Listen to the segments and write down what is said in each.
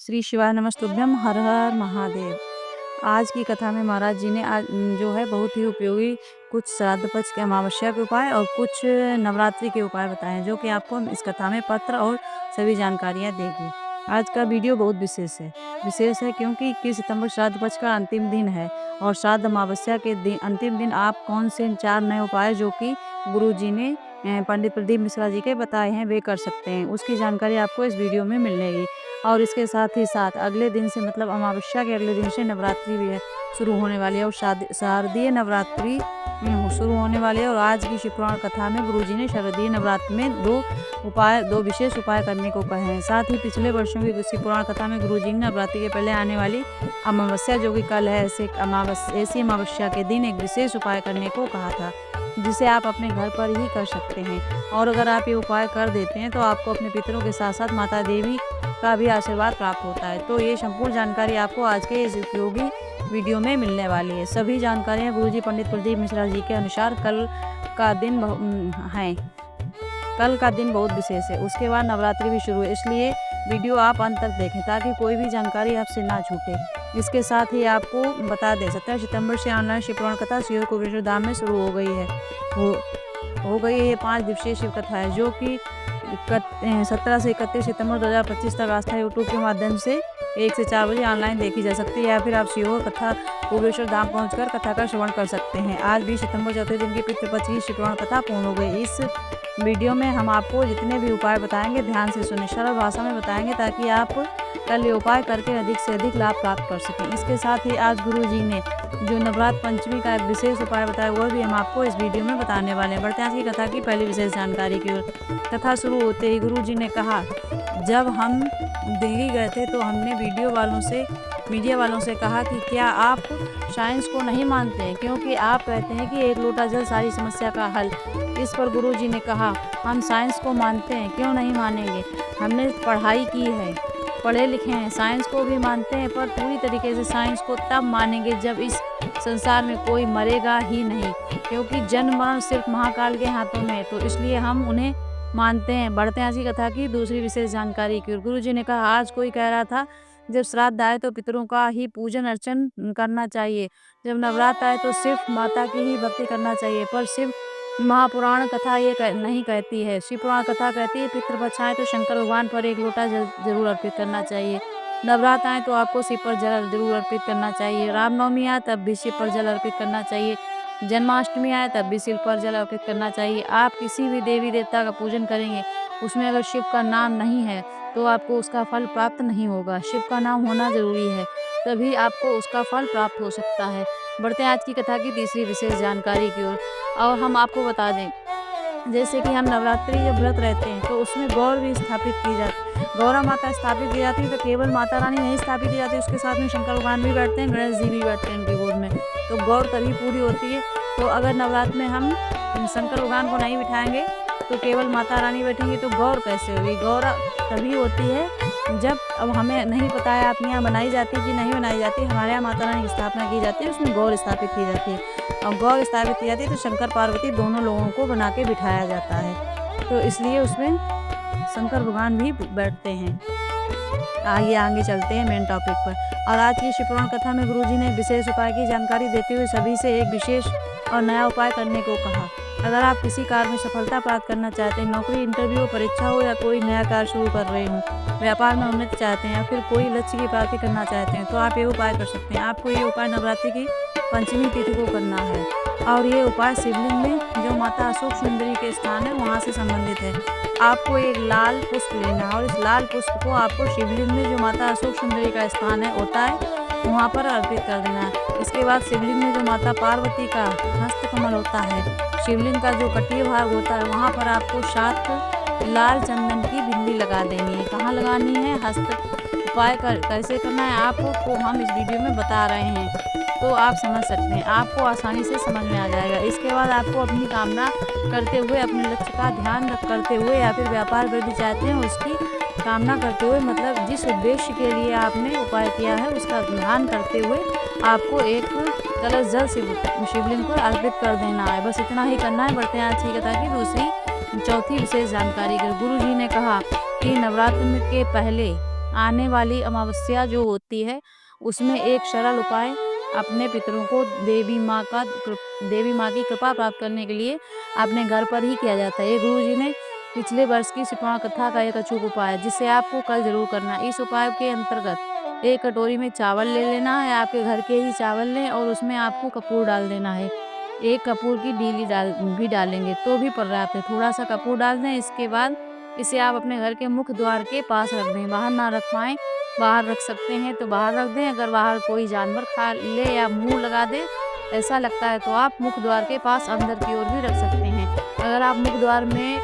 श्री शिवाय नमस्तुभ्यम, हर हर महादेव। आज की कथा में महाराज जी ने जो है बहुत ही उपयोगी कुछ श्राद्ध पक्ष के अमावस्या के उपाय और कुछ नवरात्रि के उपाय बताए हैं, जो कि आपको इस कथा में पत्र और सभी जानकारियां देगी। आज का वीडियो बहुत विशेष है क्योंकि 21 सितंबर श्राद्ध पक्ष का अंतिम दिन है और श्राद्ध अमावस्या के अंतिम दिन आप कौन से 4 नए उपाय जो कि गुरु जी ने पंडित प्रदीप मिश्रा जी के बताए हैं वे कर सकते हैं, उसकी जानकारी आपको इस वीडियो में मिलेगी। और इसके साथ ही साथ अगले दिन से मतलब अमावस्या के अगले दिन से नवरात्रि भी शुरू होने वाली है और शारदीय नवरात्रि शुरू होने वाली है। और आज की शिवपुराण कथा में गुरुजी ने शारदीय नवरात्रि में दो विशेष उपाय करने को कहे हैं। साथ ही पिछले वर्षों की शिवपुराण कथा में गुरुजी ने नवरात्रि के पहले आने वाली अमावस्या जो कि कल है, ऐसी अमावस्या के दिन एक विशेष उपाय करने को कहा था, जिसे आप अपने घर पर ही कर सकते हैं। और अगर आप ये उपाय कर देते हैं तो आपको अपने पितरों के साथ साथ माता देवी का भी आशीर्वाद प्राप्त होता है। तो ये संपूर्ण जानकारी आपको आज के इस उपयोगी वीडियो में मिलने वाली है। सभी जानकारियाँ गुरुजी पंडित प्रदीप मिश्रा जी के अनुसार कल का दिन बहुत विशेष है। उसके बाद नवरात्रि भी शुरू है, इसलिए वीडियो आप अंत तक देखें ताकि कोई भी जानकारी आपसे ना छूटे। इसके साथ ही आपको बता दें 17 सितंबर से ऑनलाइन शिवपुराण कथा सीहोर कुबेरेश्वर धाम में शुरू हो गई है। ये 5 दिवसीय शिव कथा है जो कि 17 से 31 सितंबर 2025 तक आस्था यूट्यूब के माध्यम से 1 से 4 बजे ऑनलाइन देखी जा सकती है, या फिर आप सीहोर कथा कुबेरेश्वर धाम पहुंचकर कथा का श्रवण कर सकते हैं। आज 20 सितंबर चौथे दिन की पितृपक्ष की शिवपुराण कथा पूर्ण हो गई। इस वीडियो में हम आपको जितने भी उपाय बताएंगे ध्यान से सुने, सरल भाषा में बताएंगे ताकि आप कल ये उपाय करके अधिक से अधिक लाभ प्राप्त कर सकें। इसके साथ ही आज गुरु जी ने जो नवरात्र पंचमी का एक विशेष उपाय बताया वह भी हम आपको इस वीडियो में बताने वाले हैं। बढ़ते हैं आज की कथा की पहली विशेष जानकारी की ओर। कथा शुरू होते ही गुरु जी ने कहा, जब हम दिल्ली गए थे तो हमने मीडिया वालों से कहा कि क्या आप साइंस को नहीं मानते हैं, क्योंकि आप कहते हैं कि एक लोटा जल सारी समस्या का हल। इस पर गुरु जी ने कहा, हम साइंस को मानते हैं, क्यों नहीं मानेंगे। हमने पढ़ाई की है, पढ़े लिखे हैं, साइंस को भी मानते हैं, पर पूरी तरीके से साइंस को तब मानेंगे जब इस संसार में कोई मरेगा ही नहीं, क्योंकि जन्म मरण सिर्फ महाकाल के हाथों में है, तो इसलिए हम उन्हें मानते हैं। बढ़ते हैं आज की कथा की दूसरी विशेष जानकारी की। गुरु जी ने कहा, आज कोई कह रहा था जब श्राद्ध आए तो पितरों का ही पूजन अर्चन करना चाहिए, जब नवरात्र आए तो सिर्फ माता की ही भक्ति करना चाहिए, पर सिर्फ महापुराण कथा ये नहीं कहती है। शिवपुराण कथा कहती है पितृपक्ष आए तो शंकर भगवान पर एक लोटा जल जरूर अर्पित करना चाहिए, नवरात्र आए तो आपको शिव पर जल जरूर अर्पित करना चाहिए, रामनवमी आए तब भी शिव पर जल अर्पित करना चाहिए, जन्माष्टमी आए तब भी शिव पर जल अर्पित करना चाहिए। आप किसी भी देवी देवता का पूजन करेंगे, उसमें अगर शिव का नाम नहीं है तो आपको उसका फल प्राप्त नहीं होगा। शिव का नाम होना जरूरी है, तभी आपको उसका फल प्राप्त हो सकता है। बढ़ते हैं आज की कथा की तीसरी विशेष जानकारी की ओर। और हम आपको बता दें, जैसे कि हम नवरात्रि जब व्रत रहते हैं तो उसमें गौर भी स्थापित की जाती है, गौरा माता स्थापित की जाती है। तो केवल माता रानी नहीं स्थापित की जाती है, उसके साथ में शंकर भगवान भी बैठते हैं, गणेश जी भी बैठते हैं उनकी गोद में, तो गौर तभी पूरी होती है। तो अगर नवरात्र में हम शंकर भगवान को नहीं बिठाएंगे तो केवल माता रानी बैठेंगी, तो गौर कैसे होगी। गौर तभी होती है जब, अब हमें नहीं पता है आपके यहाँ बनाई जाती है कि नहीं बनाई जाती, हमारे यहाँ माता रानी की स्थापना की जाती है, उसमें गौर स्थापित की जाती है। और गौर स्थापित की जाती है तो शंकर पार्वती दोनों लोगों को बना के बिठाया जाता है, तो इसलिए उसमें शंकर भगवान भी बैठते हैं। आगे चलते हैं मेन टॉपिक पर। और आज की शिवपुराण कथा में गुरुजी ने विशेष उपाय की जानकारी देते हुए सभी से एक विशेष और नया उपाय करने को कहा। अगर आप किसी कार्य में सफलता प्राप्त करना चाहते हैं, नौकरी, इंटरव्यू, परीक्षा हो, या कोई नया कार्य शुरू कर रहे हो, व्यापार में उन्नति चाहते हैं, या फिर कोई लक्ष्य की प्राप्ति करना चाहते हैं, तो आप ये उपाय कर सकते हैं। आपको ये उपाय नवरात्रि की पंचमी तिथि को करना है, और ये उपाय शिवलिंग में जो माता अशोक सुंदरी के स्थान है वहाँ से संबंधित है। आपको एक लाल पुष्प लेना है और इस लाल पुष्प को आपको शिवलिंग में जो माता अशोक सुंदरी का स्थान है होता है वहाँ पर अर्पित कर देना है। इसके बाद शिवलिंग में जो माता पार्वती का हस्तकमल होता है, शिवलिंग का जो कटीय भाग होता है, वहाँ पर आपको 7 लाल चंदन की बिंदी लगा देनी है। कहाँ लगानी है, उपाय कैसे करना है आपको हम इस वीडियो में बता रहे हैं, तो आप समझ सकते हैं, आपको आसानी से समझ में आ जाएगा। इसके बाद आपको अपनी कामना करते हुए, अपने लक्ष्य का ध्यान करते हुए, या फिर व्यापार वृद्धि चाहते हैं उसकी कामना करते हुए, मतलब जिस उद्देश्य के लिए आपने उपाय किया है उसका ध्यान करते हुए आपको एक कलश जल शिवलिंग को अर्पित कर देना है। बस इतना ही करना है। बढ़ते हैं आज की कथा की चौथी विशेष जानकारी। गुरु जी ने कहा कि नवरात्र के पहले आने वाली अमावस्या जो होती है उसमें एक सरल उपाय अपने पितरों को देवी माँ की कृपा प्राप्त करने के लिए अपने घर पर ही किया जाता है। ये गुरु जी ने पिछले वर्ष की शिप्रा कथा का एक अचूक उपाय है जिसे आपको कल जरूर करना है। इस उपाय के अंतर्गत एक कटोरी में चावल ले लेना है, आपके घर के ही चावल लें और उसमें आपको कपूर डाल देना है। एक कपूर की डीली भी डालेंगे तो भी पर्याप्त है, थोड़ा सा कपूर डाल दें। इसके बाद इसे आप अपने घर के मुख्य द्वार के पास रख दें, बाहर ना रख पाएँ, बाहर रख सकते हैं तो बाहर रख दें। अगर बाहर कोई जानवर खा ले या मुंह लगा दे ऐसा लगता है तो आप मुख्य द्वार के पास अंदर की ओर भी रख सकते हैं। अगर आप मुख्य द्वार में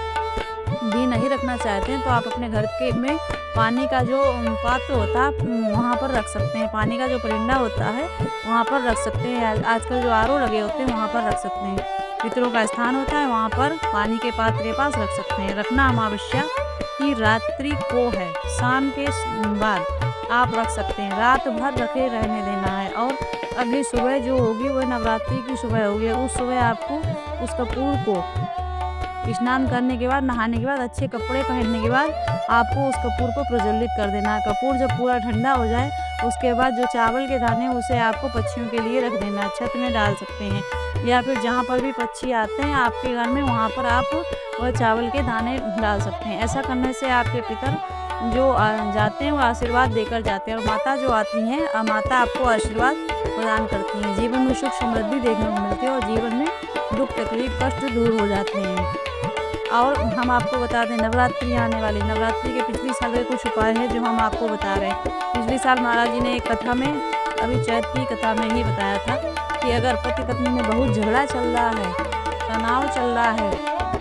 भी नहीं रखना चाहते हैं तो आप अपने घर के में पानी का जो पात्र होता है वहाँ पर रख सकते हैं, पानी का जो परिंदा होता है वहाँ पर रख सकते हैं। आजकल जो आरओ लगे होते हैं वहाँ पर रख सकते हैं। पितरों का स्थान होता है वहाँ पर पानी के पात्र के पास रख सकते हैं। रखना अमावस्या की रात्रि को है, शाम के बाद आप रख सकते हैं, रात भर रखे रहने देना है और अगली सुबह जो होगी वह नवरात्रि की सुबह होगी। उस सुबह आपको उस कपूर को स्नान करने के बाद, नहाने के बाद, अच्छे कपड़े पहनने के बाद आपको उस कपूर को प्रज्वलित कर देना है। कपूर जब पूरा ठंडा हो जाए उसके बाद जो चावल के दाने उसे आपको पक्षियों के लिए रख देना है। छत में डाल सकते हैं या फिर जहाँ पर भी पक्षी आते हैं आपके घर में वहाँ पर आप वह चावल के दाने डाल सकते हैं। ऐसा करने से आपके पितर जो जाते हैं वो आशीर्वाद देकर जाते हैं और माता जो आती हैं माता आपको आशीर्वाद प्रदान करती हैं। जीवन में सुख समृद्धि देखने को मिलती है और जीवन में दुख तकलीफ कष्ट दूर हो जाते हैं। और हम आपको बता दें नवरात्रि आने वाली, नवरात्रि के पिछले साल के कुछ उपाय हैं जो हम आपको बता रहे हैं। पिछले साल महाराज जी ने एक कथा में, अभी चैत की कथा में ही बताया था कि अगर पति पत्नी में बहुत झगड़ा चल रहा है, तनाव चल रहा है,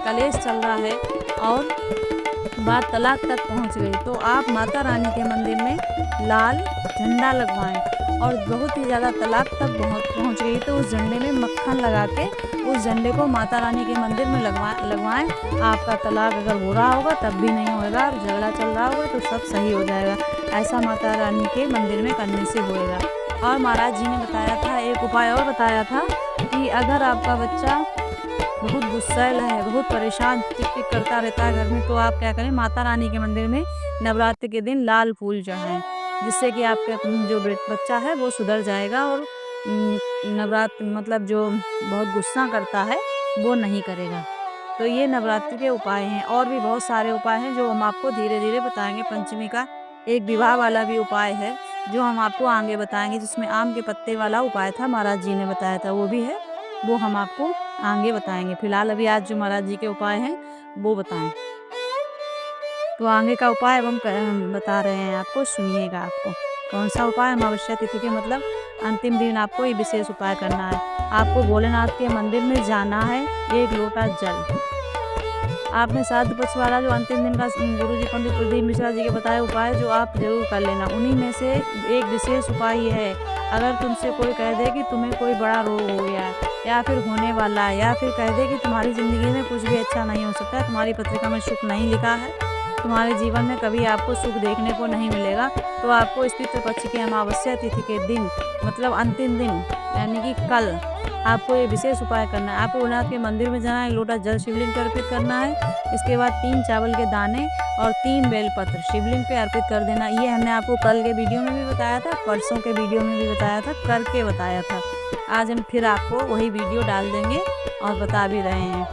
कलेश चल रहा है और बात तलाक तक पहुंच गई तो आप माता रानी के मंदिर में लाल झंडा लगवाएं और बहुत ही ज़्यादा तलाक तक पहुंच गई तो उस झंडे में मक्खन लगा के उस झंडे को माता रानी के मंदिर में लगवाएं। आपका तलाक अगर हो रहा होगा तब भी नहीं होगा और झगड़ा चल रहा होगा तो सब सही हो जाएगा। ऐसा माता रानी के मंदिर में करने से होएगा। और महाराज जी ने बताया था, एक उपाय और बताया था कि अगर आपका बच्चा बहुत गुस्सैल है, बहुत परेशान टिक टिक करता रहता है घर में तो आप क्या करें, माता रानी के मंदिर में नवरात्रि के दिन लाल फूल चढ़ाएं जिससे कि आपका जो बच्चा है वो सुधर जाएगा और नवरात्रि मतलब जो बहुत गुस्सा करता है वो नहीं करेगा। तो ये नवरात्रि के उपाय हैं और भी बहुत सारे उपाय हैं जो हम आपको धीरे धीरे बताएंगे। पंचमी का एक विवाह वाला भी उपाय है जो हम आपको आगे बताएंगे, जिसमें आम के पत्ते वाला उपाय था महाराज जी ने बताया था, वो भी है, वो हम आपको आगे बताएंगे। फिलहाल अभी आज जो महाराज जी के उपाय हैं वो बताएं। तो आगे का उपाय हम बता रहे हैं आपको, सुनिएगा। आपको कौन सा उपाय, अमावस्या तिथि के मतलब अंतिम दिन आपको ये विशेष उपाय करना है। आपको भोलेनाथ के मंदिर में जाना है, एक लोटा जल आपने श्राद्ध पक्ष वाला जो अंतिम दिन का गुरु जी पंडित प्रदीप मिश्रा जी के बताए उपाय जो आप जरूर कर लेना। उन्हीं में से एक विशेष उपाय ये है, अगर तुमसे कोई कह दे कि तुम्हें कोई बड़ा रोग हो गया है या फिर होने वाला है या फिर कह दे कि तुम्हारी ज़िंदगी में कुछ भी अच्छा नहीं हो सकता है, तुम्हारी पत्रिका में सुख नहीं लिखा है, तुम्हारे जीवन में कभी आपको सुख देखने को नहीं मिलेगा, तो आपको इस पितृ पक्ष की अमावस्या तिथि के दिन मतलब अंतिम दिन यानी कि कल आपको ये विशेष उपाय करना है। आपको भोलेनाथ के मंदिर में जाना है, एक लोटा जल शिवलिंग पर अर्पित करना है। इसके बाद 3 चावल के दाने और 3 बेलपत्र शिवलिंग पे अर्पित कर देना। ये हमने आपको कल के वीडियो में भी बताया था, परसों के वीडियो में भी बताया था, करके बताया था। आज हम फिर आपको वही वीडियो डाल देंगे और बता भी रहे हैं।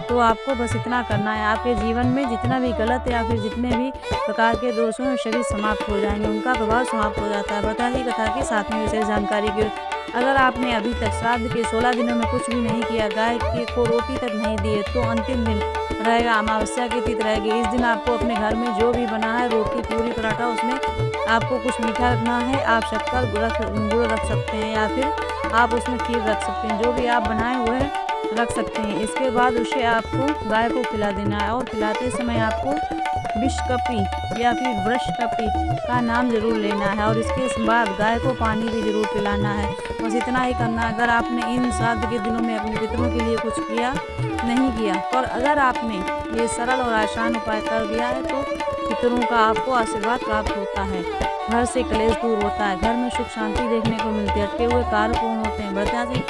तो आपको बस इतना करना है, आपके जीवन में जितना भी गलत या फिर जितने भी प्रकार के दोषों हैं शरीर समाप्त हो जाएंगे, उनका प्रभाव समाप्त हो जाता है। बता दी कथा के साथ में विशेष जानकारी की, अगर आपने अभी तक श्राद्ध के 16 दिनों में कुछ भी नहीं किया, गाय को रोटी तक नहीं दिए, तो अंतिम दिन रहेगा अमावस्या की तिथि रहेगी। इस दिन आपको अपने घर में जो भी बना है रोटी पूरी पराठा उसमें आपको कुछ मीठा रखना है। आप शक्कर गुड़ रख सकते हैं या फिर आप उसमें खीर रख सकते हैं, जो भी आप बनाएं वह रख सकते हैं। इसके बाद उसे आपको गाय को खिला देना है और खिलाते समय आपको विषकपी या फिर वृषकपी का नाम जरूर लेना है और इसके बाद गाय को पानी भी जरूर पिलाना है। बस इतना ही करना है। अगर आपने इन श्राद्ध के दिनों में अपने पितरों के लिए कुछ किया नहीं किया, और अगर आपने ये सरल और आसान उपाय कर दिया है तो पितरों का आपको आशीर्वाद प्राप्त होता है, घर से क्लेश दूर होता है, घर में सुख शांति देखने को मिलती है, अटके हुए कार्य पूर्ण होते हैं। बढ़िया जी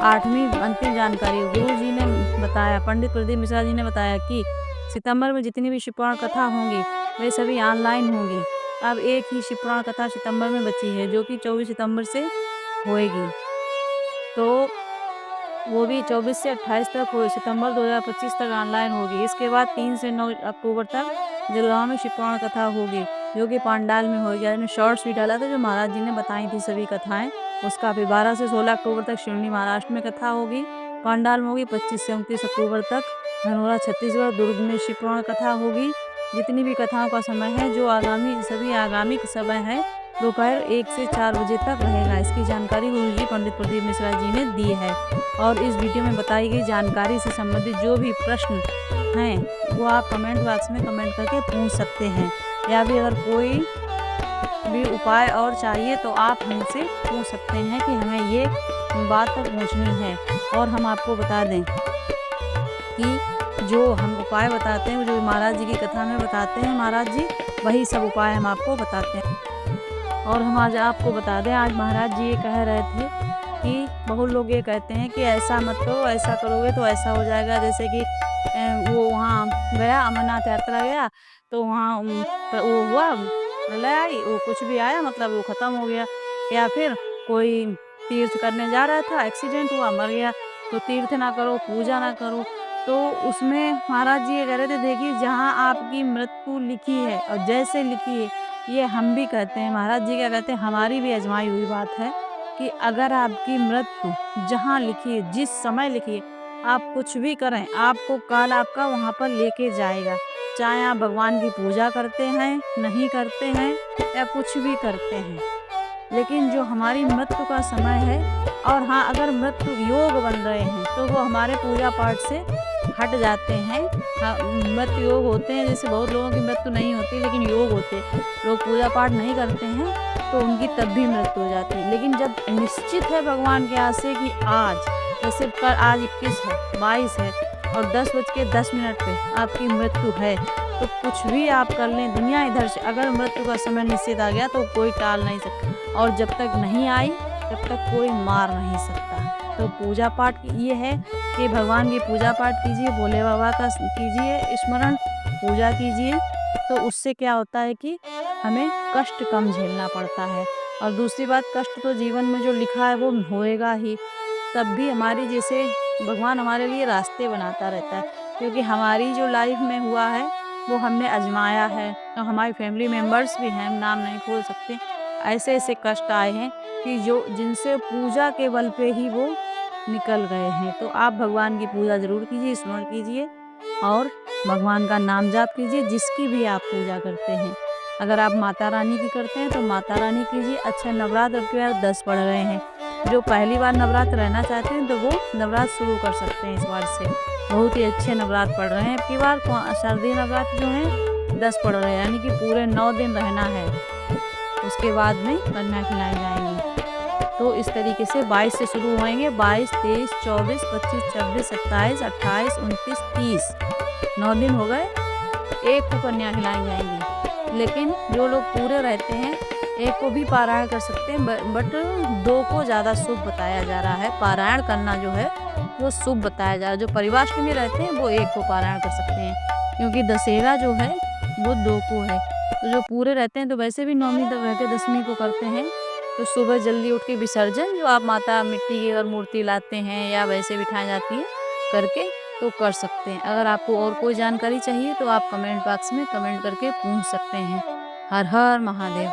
8वीं अंतिम जानकारी गुरु जी ने बताया, पंडित प्रदीप मिश्रा जी ने बताया कि सितंबर में जितनी भी शिवपुराण कथा होंगी वे सभी ऑनलाइन होंगी। अब एक ही शिव पुराण कथा सितंबर में बची है, जो कि 24 सितंबर से होएगी। तो वो भी 24 से 28 तक हो सितंबर 2025 तक ऑनलाइन होगी। इसके बाद 3 से 9 अक्टूबर तक जलगांव में शिव पुराण कथा होगी, जो कि पंडाल में होगी। मैंने शॉर्ट्स भी डाला था जो महाराज जी ने बताई थी सभी कथाएं, उसका फिर 12 से 16 अक्टूबर तक शिवनी महाराष्ट्र में कथा होगी, पंडाल में होगी। 25 से 29 अक्टूबर तक धनोरा छत्तीसगढ़ दुर्ग में शिव पुराण कथा होगी। जितनी भी कथाओं का समय है जो सभी आगामी समय है दोपहर 1 से 4 बजे तक रहेगा। इसकी जानकारी गुरुजी पंडित प्रदीप मिश्रा जी ने दी है। और इस वीडियो में बताई गई जानकारी से संबंधित जो भी प्रश्न हैं वो आप कमेंट बॉक्स में कमेंट करके पूछ सकते हैं, या भी अगर कोई भी उपाय और चाहिए तो आप हमसे पूछ सकते हैं कि हमें ये बात तक पूछनी है। और हम आपको बता दें कि जो हम उपाय बताते हैं, जो महाराज जी की कथा में बताते हैं महाराज जी, वही सब उपाय हम आपको बताते हैं। और हम आज आपको बता दें, आज महाराज जी ये कह रहे थे कि बहुत लोग ये कहते हैं कि ऐसा मत करो, ऐसा करोगे तो ऐसा हो जाएगा। जैसे कि वो वहाँ गया, अमरनाथ यात्रा गया, तो वहाँ वो हुआ प्रलय आई, वो कुछ भी आया, मतलब वो ख़त्म हो गया। या फिर कोई तीर्थ करने जा रहा था, एक्सीडेंट हुआ, मर गया, तो तीर्थ ना करो, पूजा ना करो। तो उसमें महाराज जी ये कह रहे थे, देखिए जहाँ आपकी मृत्यु लिखी है और जैसे लिखी है, ये हम भी कहते हैं, महाराज जी क्या कहते हैं, हमारी भी आजमाई हुई बात है कि अगर आपकी मृत्यु जहाँ लिखी है, जिस समय लिखी है, आप कुछ भी करें, आपको काल आपका वहाँ पर लेके जाएगा। चाहे आप भगवान की पूजा करते हैं, नहीं करते हैं, या कुछ भी करते हैं, लेकिन जो हमारी मृत्यु का समय है, और हाँ अगर मृत्यु योग बन रहे हैं तो वो हमारे पूजा पाठ से हट जाते हैं। हाँ, मृत्यु योग होते हैं, जैसे बहुत लोगों की मृत्यु नहीं होती लेकिन योग होते हैं, लोग पूजा पाठ नहीं करते हैं तो उनकी तब भी मृत्यु हो जाती है। लेकिन जब निश्चित है भगवान के हाथ से कि आज, जैसे कल आज 21 है, 22 है और 10:10 पे आपकी मृत्यु है, तो कुछ भी आप कर लें, दुनिया इधर से अगर मृत्यु का समय निश्चित आ गया तो कोई टाल नहीं सकता, और जब तक नहीं आई तब तक कोई मार नहीं सकता। तो पूजा पाठ ये है कि भगवान की पूजा पाठ कीजिए, भोले बाबा का कीजिए स्मरण, पूजा कीजिए, तो उससे क्या होता है कि हमें कष्ट कम झेलना पड़ता है। और दूसरी बात, कष्ट तो जीवन में जो लिखा है वो होएगा ही, तब भी हमारी जैसे भगवान हमारे लिए रास्ते बनाता रहता है, क्योंकि हमारी जो लाइफ में हुआ है वो हमने आजमाया है, और हमारे फैमिली मेम्बर्स भी हैं, हम नाम नहीं खोल सकते, ऐसे ऐसे कष्ट आए हैं कि जो जिनसे पूजा के बल पे ही वो निकल गए हैं। तो आप भगवान की पूजा ज़रूर कीजिए, स्मरण कीजिए और भगवान का नाम जाप कीजिए, जिसकी भी आप पूजा करते हैं। अगर आप माता रानी की करते हैं तो माता रानी कीजिए। अच्छा, नवरात्र के बाद 10 पड़ रहे हैं, जो पहली बार नवरात्र रहना चाहते हैं तो वो नवरात्र शुरू कर सकते हैं इस बार से। बहुत ही अच्छे नवरात्र पड़ रहे हैं। अब की बार शारदीय नवरात्र जो है 10 पड़ रहे हैं, यानी कि पूरे 9 दिन रहना है, उसके बाद में कन्या खिलाई जाएंगी। तो इस तरीके से 22 से शुरू होएंगे, 22, 23, 24, 25, 26, 27, 28, 29, 30, 9 दिन हो गए। एक को कन्या खिलाई जाएंगी, लेकिन जो लोग पूरे रहते हैं एक को भी पारायण कर सकते हैं, बट 2 को ज़्यादा शुभ बताया जा रहा है। पारायण करना जो है वो शुभ बताया जा रहा है। जो परिवार में रहते हैं वो 1 को पारायण कर सकते हैं, क्योंकि दशहरा जो है वो 2 को है। तो जो पूरे रहते हैं तो वैसे भी नवमी तक रहते, 10वीं को करते हैं, तो सुबह जल्दी उठ के विसर्जन, जो आप माता मिट्टी की अगर मूर्ति लाते हैं या वैसे बिठाई जाती है करके, तो कर सकते हैं। अगर आपको और कोई जानकारी चाहिए तो आप कमेंट बॉक्स में कमेंट करके पूछ सकते हैं। हर हर महादेव।